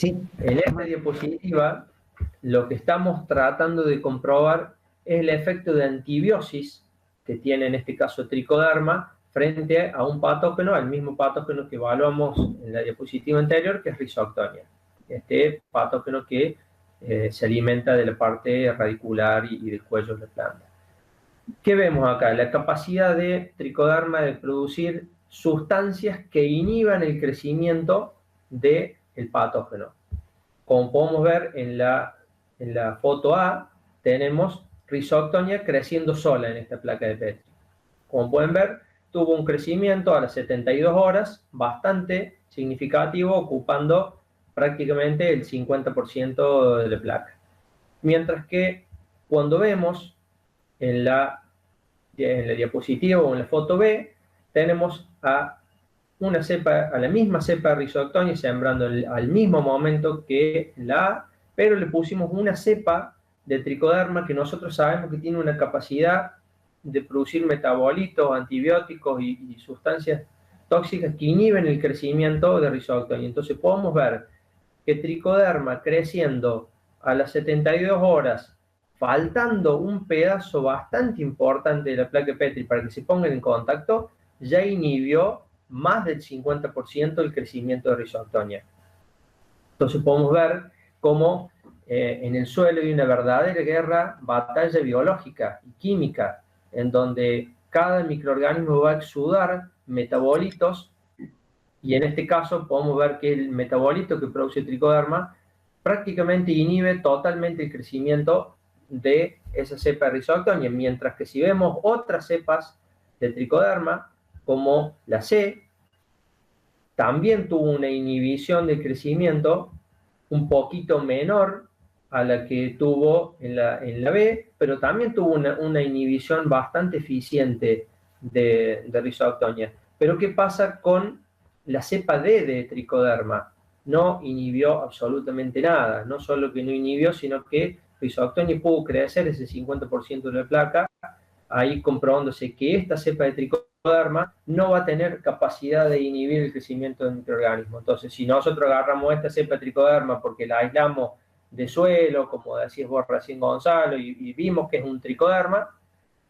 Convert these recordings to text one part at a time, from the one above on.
Sí. En esta diapositiva, lo que estamos tratando de comprobar es el efecto de antibiosis que tiene en este caso tricoderma frente a un patógeno, al mismo patógeno que evaluamos en la diapositiva anterior, que es Rhizoctonia. Este patógeno que se alimenta de la parte radicular y del cuello de la planta. ¿Qué vemos acá? La capacidad de tricoderma de producir sustancias que inhiban el crecimiento del patógeno. Como podemos ver en la foto A, tenemos Rhizoctonia creciendo sola en esta placa de Petri. Como pueden ver, tuvo un crecimiento a las 72 horas bastante significativo, ocupando prácticamente el 50% de la placa. Mientras que cuando vemos en la diapositiva o en la foto B, tenemos a la misma cepa de Rhizoctonia sembrando al mismo momento que la A, pero le pusimos una cepa de tricoderma que nosotros sabemos que tiene una capacidad de producir metabolitos, antibióticos y sustancias tóxicas que inhiben el crecimiento de Rhizoctonia. Entonces podemos ver que tricoderma creciendo a las 72 horas, faltando un pedazo bastante importante de la placa Petri para que se pongan en contacto, ya inhibió más del 50% del crecimiento de Rhizoctonia. Entonces podemos ver cómo en el suelo hay una verdadera batalla biológica y química, en donde cada microorganismo va a exudar metabolitos, y en este caso podemos ver que el metabolito que produce tricoderma prácticamente inhibe totalmente el crecimiento de esa cepa de Rhizoctonia, mientras que si vemos otras cepas de tricoderma, como la C, también tuvo una inhibición de crecimiento un poquito menor a la que tuvo en la B, pero también tuvo una inhibición bastante eficiente de Rhizoctonia. Pero ¿qué pasa con la cepa D de tricoderma? No inhibió absolutamente nada, no solo que no inhibió, sino que Rhizoctonia pudo crecer ese 50% de la placa, ahí comprobándose que esta cepa de tricoderma no va a tener capacidad de inhibir el crecimiento del microorganismo. Entonces, si nosotros agarramos esta cepa de tricoderma porque la aislamos de suelo, como decías vos recién, Gonzalo, y vimos que es un tricoderma,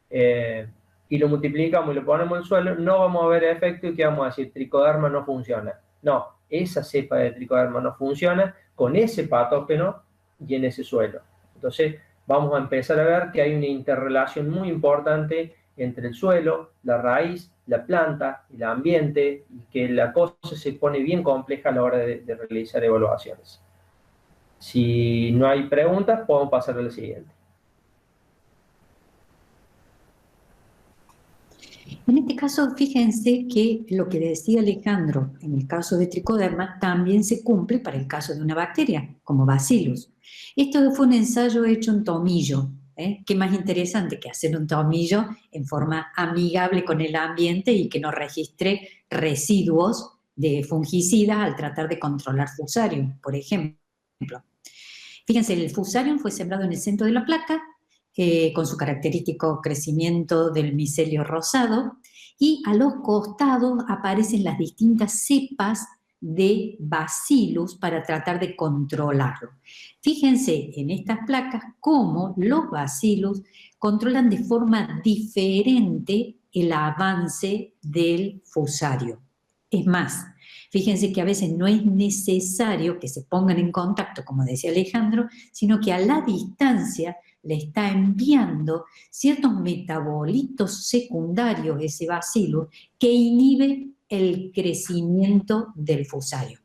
y lo multiplicamos y lo ponemos en el suelo, no vamos a ver efecto y que vamos a decir, tricoderma no funciona. No, esa cepa de tricoderma no funciona con ese patógeno y en ese suelo. Entonces, vamos a empezar a ver que hay una interrelación muy importante entre el suelo, la raíz, la planta, el ambiente, y que la cosa se pone bien compleja a la hora de realizar evaluaciones. Si no hay preguntas, podemos pasar a la siguiente. En este caso, fíjense que lo que decía Alejandro en el caso de tricoderma también se cumple para el caso de una bacteria, como Bacillus. Esto fue un ensayo hecho en tomillo. Qué más interesante que hacer un tomillo en forma amigable con el ambiente y que no registre residuos de fungicidas al tratar de controlar Fusarium, por ejemplo. Fíjense, el Fusarium fue sembrado en el centro de la placa, con su característico crecimiento del micelio rosado, y a los costados aparecen las distintas cepas de Bacillus para tratar de controlarlo. Fíjense en estas placas cómo los Bacillus controlan de forma diferente el avance del Fusarium. Es más, fíjense que a veces no es necesario que se pongan en contacto, como decía Alejandro, sino que a la distancia le está enviando ciertos metabolitos secundarios, ese bacilo, que inhibe el crecimiento del Fusarium.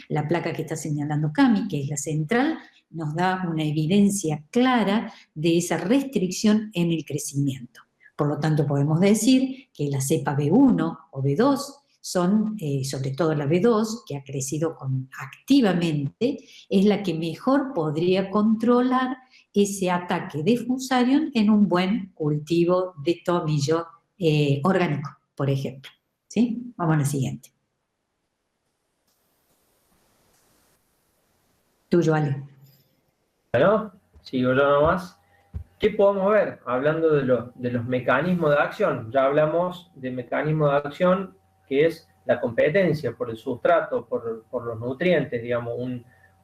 La placa que está señalando Cami, que es la central, nos da una evidencia clara de esa restricción en el crecimiento. Por lo tanto, podemos decir que la cepa B1 o B2 son, sobre todo la B2, que ha crecido activamente, es la que mejor podría controlar ese ataque de Fusarium en un buen cultivo de tomillo orgánico, por ejemplo. ¿Sí? Vamos a la siguiente. Tuyo, Ale. Bueno, sigo yo nomás. ¿Qué podemos ver? Hablando de los mecanismos de acción, ya hablamos de mecanismo de acción que es la competencia por el sustrato, por los nutrientes, digamos,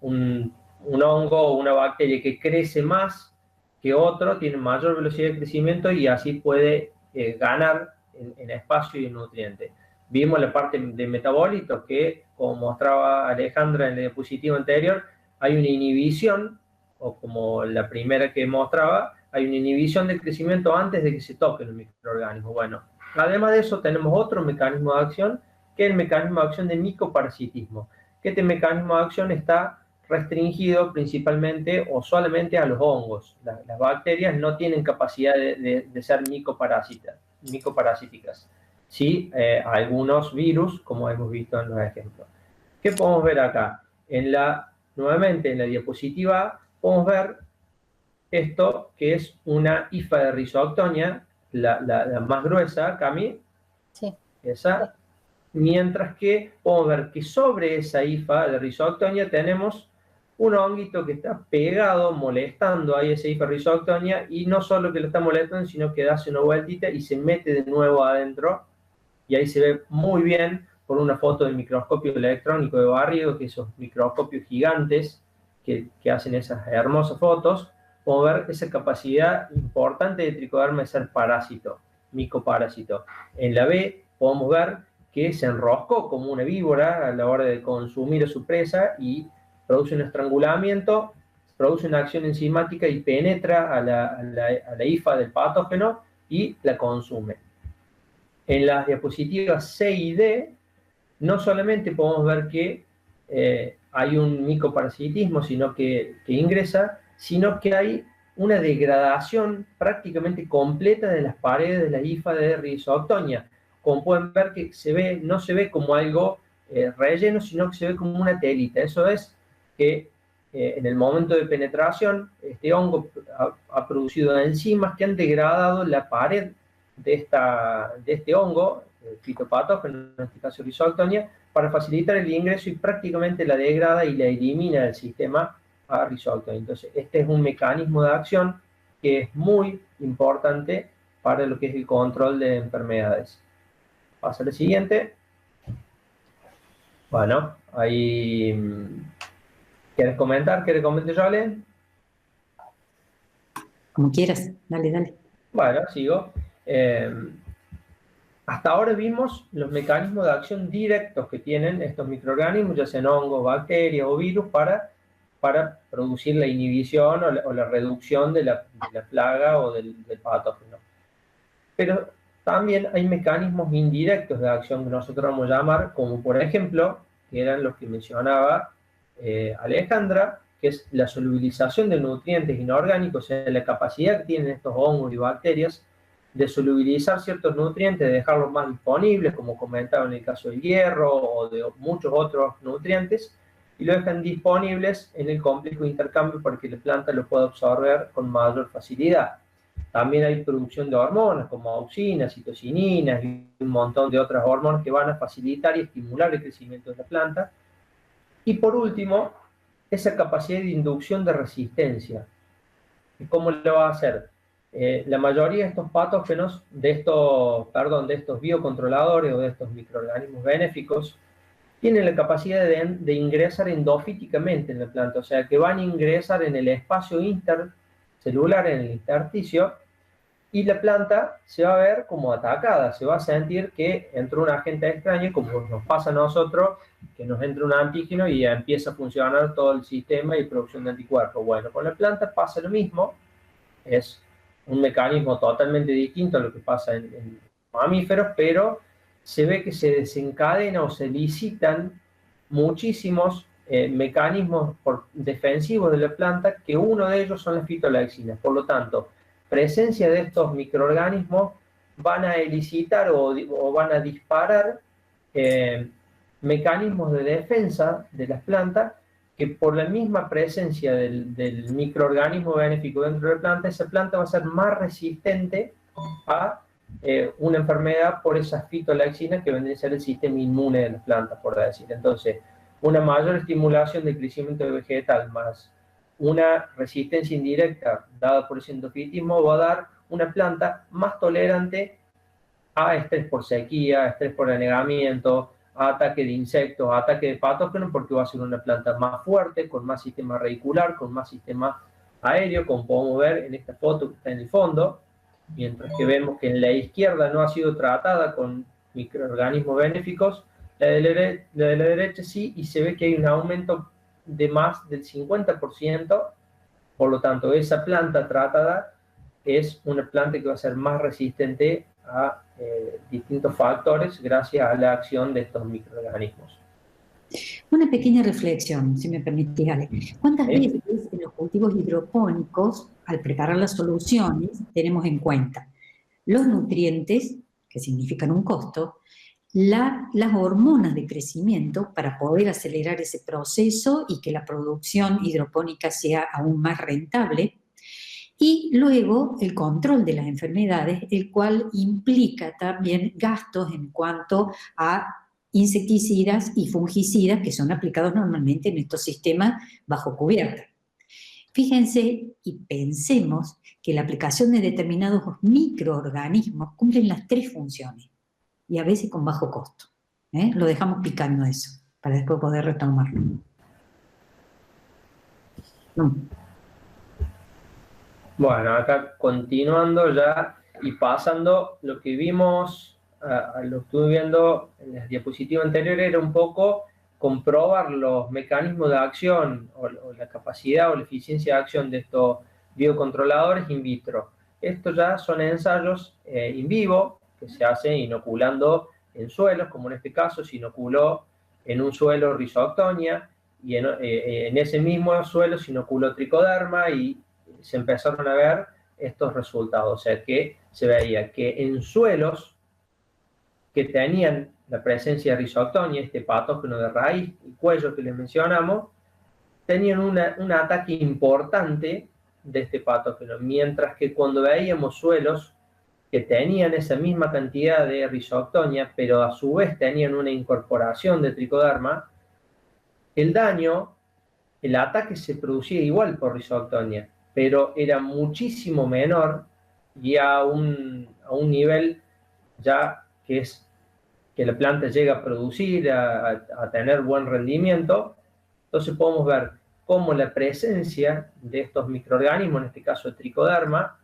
un hongo o una bacteria que crece más que otro, tiene mayor velocidad de crecimiento y así puede ganar en espacio y en nutrientes. Vimos la parte de metabolitos que, como mostraba Alejandra en la diapositiva anterior, hay una inhibición, o como la primera que mostraba, hay una inhibición del crecimiento antes de que se toquen los microorganismos. Bueno, además de eso tenemos otro mecanismo de acción, que es el mecanismo de acción de micoparasitismo, que este mecanismo de acción está restringido principalmente o solamente a los hongos. Las bacterias no tienen capacidad de ser micoparasíticas. Sí, algunos virus, como hemos visto en los ejemplos. ¿Qué podemos ver acá? Nuevamente en la diapositiva podemos ver esto que es una hifa de Rhizoctonia, la más gruesa, Cami. Sí. Esa. Mientras que podemos ver que sobre esa hifa de Rhizoctonia tenemos un honguito que está pegado, molestando ahí esa hifa de Rhizoctonia, y no solo que lo está molestando, sino que hace una vueltita y se mete de nuevo adentro, y ahí se ve muy bien por una foto del microscopio electrónico de Barrigo, que esos microscopios gigantes que hacen esas hermosas fotos, podemos ver esa capacidad importante de Tricoderma de ser parásito, micoparásito. En la B podemos ver que se enroscó como una víbora a la hora de consumir a su presa y produce un estrangulamiento, produce una acción enzimática y penetra a la hifa del patógeno y la consume. En las diapositivas C y D, no solamente podemos ver que hay un micoparasitismo que ingresa, sino que hay una degradación prácticamente completa de las paredes de la hifa de Rhizoctonia. Como pueden ver que no se ve como algo relleno, sino que se ve como una telita. Eso es que en el momento de penetración, este hongo ha producido enzimas que han degradado la pared de este hongo, el fitopatógeno, en este caso Rhizoctonia, para facilitar el ingreso y prácticamente la degrada y la elimina del sistema a Rhizoctonia. Entonces, este es un mecanismo de acción que es muy importante para lo que es el control de enfermedades. Pasa al siguiente. Bueno, ahí... ¿Quieres comentar? ¿Quieres comentar, Jole? Como quieras, dale, dale. Bueno, sigo. Hasta ahora vimos los mecanismos de acción directos que tienen estos microorganismos, ya sean hongos, bacterias o virus, para producir la inhibición o la reducción de la plaga o del patógeno. Pero también hay mecanismos indirectos de acción que nosotros vamos a llamar, como por ejemplo, que eran los que mencionaba Alejandra, que es la solubilización de nutrientes inorgánicos, o sea, la capacidad que tienen estos hongos y bacterias de solubilizar ciertos nutrientes, de dejarlos más disponibles, como comentaba en el caso del hierro o de muchos otros nutrientes, y lo dejan disponibles en el complejo de intercambio para que la planta lo pueda absorber con mayor facilidad. También hay producción de hormonas como auxinas, citocininas y un montón de otras hormonas que van a facilitar y estimular el crecimiento de la planta. Y por último, esa capacidad de inducción de resistencia. ¿Cómo lo va a hacer? La mayoría de estos patógenos, de estos biocontroladores o de estos microorganismos benéficos, tienen la capacidad de ingresar endofíticamente en la planta, o sea que van a ingresar en el espacio intercelular, en el intersticio, y la planta se va a ver como atacada, se va a sentir que entró un agente extraño, como nos pasa a nosotros, que nos entra un antígeno y ya empieza a funcionar todo el sistema y producción de anticuerpos. Bueno, con la planta pasa lo mismo, es un mecanismo totalmente distinto a lo que pasa en mamíferos, pero se ve que se desencadena o se licitan muchísimos mecanismos defensivos de la planta, que uno de ellos son las fitolaxinas. Por lo tanto, presencia de estos microorganismos van a elicitar o van a disparar mecanismos de defensa de las plantas que por la misma presencia del microorganismo benéfico dentro de la planta, esa planta va a ser más resistente a una enfermedad por esas fitolaxinas que vendría a ser el sistema inmune de las plantas, por decir. Entonces, una mayor estimulación del crecimiento vegetal más una resistencia indirecta dada por ese endofitismo va a dar una planta más tolerante a estrés por sequía, a estrés por anegamiento, a ataque de insectos, a ataque de patógenos, porque va a ser una planta más fuerte, con más sistema radicular, con más sistema aéreo, como podemos ver en esta foto que está en el fondo, mientras que vemos que en la izquierda no ha sido tratada con microorganismos benéficos, la de la derecha sí, y se ve que hay un aumento de más del 50%, por lo tanto esa planta tratada es una planta que va a ser más resistente a distintos factores gracias a la acción de estos microorganismos. Una pequeña reflexión, si me permitís, Ale. ¿Cuántas veces en los cultivos hidropónicos, al preparar las soluciones, tenemos en cuenta los nutrientes, que significan un costo, las hormonas de crecimiento para poder acelerar ese proceso y que la producción hidropónica sea aún más rentable, y luego el control de las enfermedades, el cual implica también gastos en cuanto a insecticidas y fungicidas que son aplicados normalmente en estos sistemas bajo cubierta? Fíjense y pensemos que la aplicación de determinados microorganismos cumplen las 3 funciones y a veces con bajo costo. Lo dejamos picando eso para después poder retomarlo. Bueno, acá continuando ya y pasando, lo que vimos, lo que estuve viendo en las diapositivas anteriores era un poco comprobar los mecanismos de acción o la capacidad o la eficiencia de acción de estos biocontroladores in vitro. Estos ya son ensayos in vivo que se hacen inoculando en suelos, como en este caso se inoculó en un suelo Rhizoctonia y en ese mismo suelo se inoculó Tricoderma y se empezaron a ver estos resultados. O sea que se veía que en suelos que tenían la presencia de Rhizoctonia, este patógeno de raíz y cuello que les mencionamos, tenían un ataque importante de este patógeno, mientras que cuando veíamos suelos que tenían esa misma cantidad de Rhizoctonia, pero a su vez tenían una incorporación de Tricoderma, el daño, el ataque se producía igual por Rhizoctonia, pero era muchísimo menor y a un nivel ya que es que la planta llega a producir, a tener buen rendimiento. Entonces podemos ver cómo la presencia de estos microorganismos, en este caso de Tricoderma,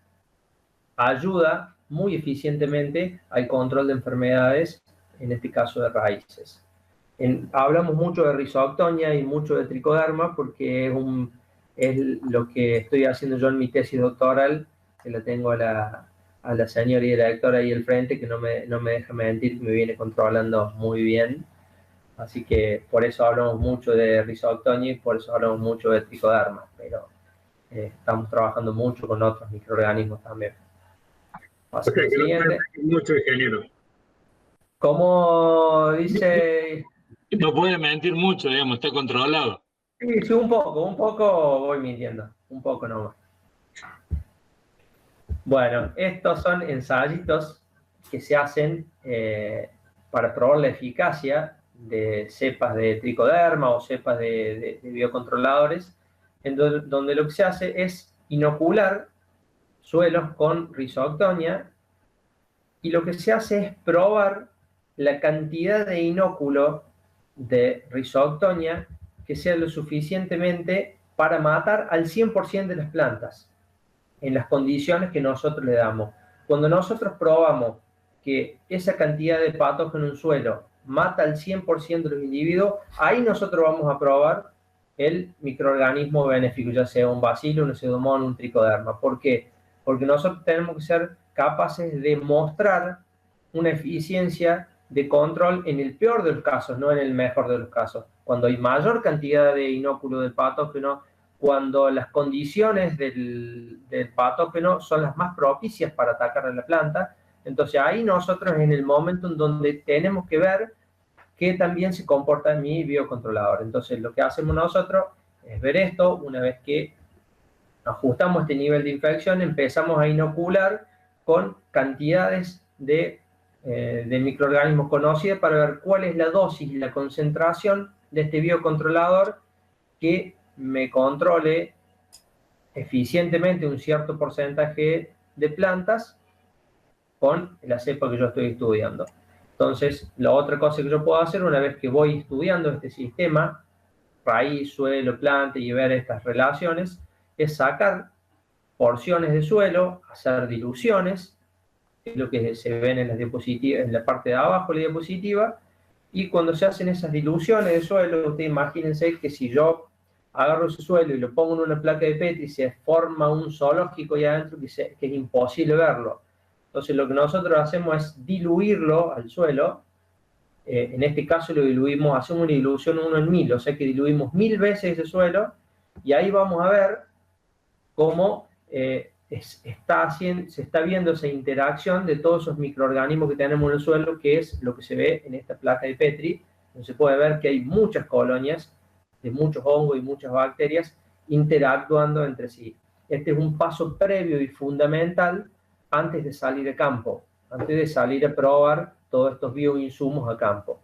ayuda muy eficientemente al control de enfermedades, en este caso de raíces. Hablamos mucho de Rhizoctonia y mucho de Tricoderma porque es lo que estoy haciendo yo en mi tesis doctoral, que la tengo a la señora directora ahí al frente, que no me deja mentir, que me viene controlando muy bien. Así que por eso hablamos mucho de Rhizoctonia y por eso hablamos mucho de Tricoderma, pero estamos trabajando mucho con otros microorganismos también. Así que siguiente. Mucho ingeniero. Como dice... No puede mentir mucho, digamos, está controlado. Sí, un poco voy mintiendo, un poco nomás. Bueno, estos son ensayitos que se hacen para probar la eficacia de cepas de Tricoderma o cepas de biocontroladores, en donde lo que se hace es inocular suelos con Rhizoctonia y lo que se hace es probar la cantidad de inóculo de Rhizoctonia que sea lo suficientemente para matar al 100% de las plantas en las condiciones que nosotros le damos. Cuando nosotros probamos que esa cantidad de patógeno en suelo mata al 100% de los individuos, ahí nosotros vamos a probar el microorganismo benéfico, ya sea un bacilo, un pseudomonas, un tricoderma. ¿Por qué? Porque nosotros tenemos que ser capaces de mostrar una eficiencia de control en el peor de los casos, no en el mejor de los casos. Cuando hay mayor cantidad de inóculo del patógeno, cuando las condiciones del patógeno son las más propicias para atacar a la planta, entonces ahí nosotros en el momento en donde tenemos que ver que también se comporta mi biocontrolador. Entonces lo que hacemos nosotros es ver esto, una vez que ajustamos este nivel de infección, empezamos a inocular con cantidades de microorganismos conocidos para ver cuál es la dosis y la concentración de este biocontrolador que me controle eficientemente un cierto porcentaje de plantas con la cepa que yo estoy estudiando. Entonces, la otra cosa que yo puedo hacer una vez que voy estudiando este sistema, raíz, suelo, planta y ver estas relaciones, es sacar porciones de suelo, hacer diluciones, que es lo que se ven en las diapositivas, en la parte de abajo de la diapositiva, y cuando se hacen esas diluciones de suelo, ustedes imagínense que si yo agarro ese suelo y lo pongo en una placa de Petri, se forma un zoológico ahí adentro que es imposible verlo. Entonces lo que nosotros hacemos es diluirlo al suelo. En este caso lo diluimos, hacemos una dilución 1 en 1000, o sea que diluimos 1000 veces ese suelo, y ahí vamos a ver cómo se está viendo esa interacción de todos esos microorganismos que tenemos en el suelo, que es lo que se ve en esta placa de Petri, donde se puede ver que hay muchas colonias de muchos hongos y muchas bacterias interactuando entre sí. Este es un paso previo y fundamental antes de salir a campo, antes de salir a probar todos estos bioinsumos a campo.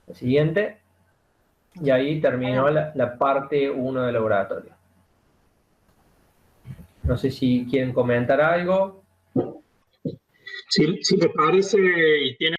El siguiente, y ahí terminó la parte 1 del laboratorio. No sé si quieren comentar algo. Si te parece y tiene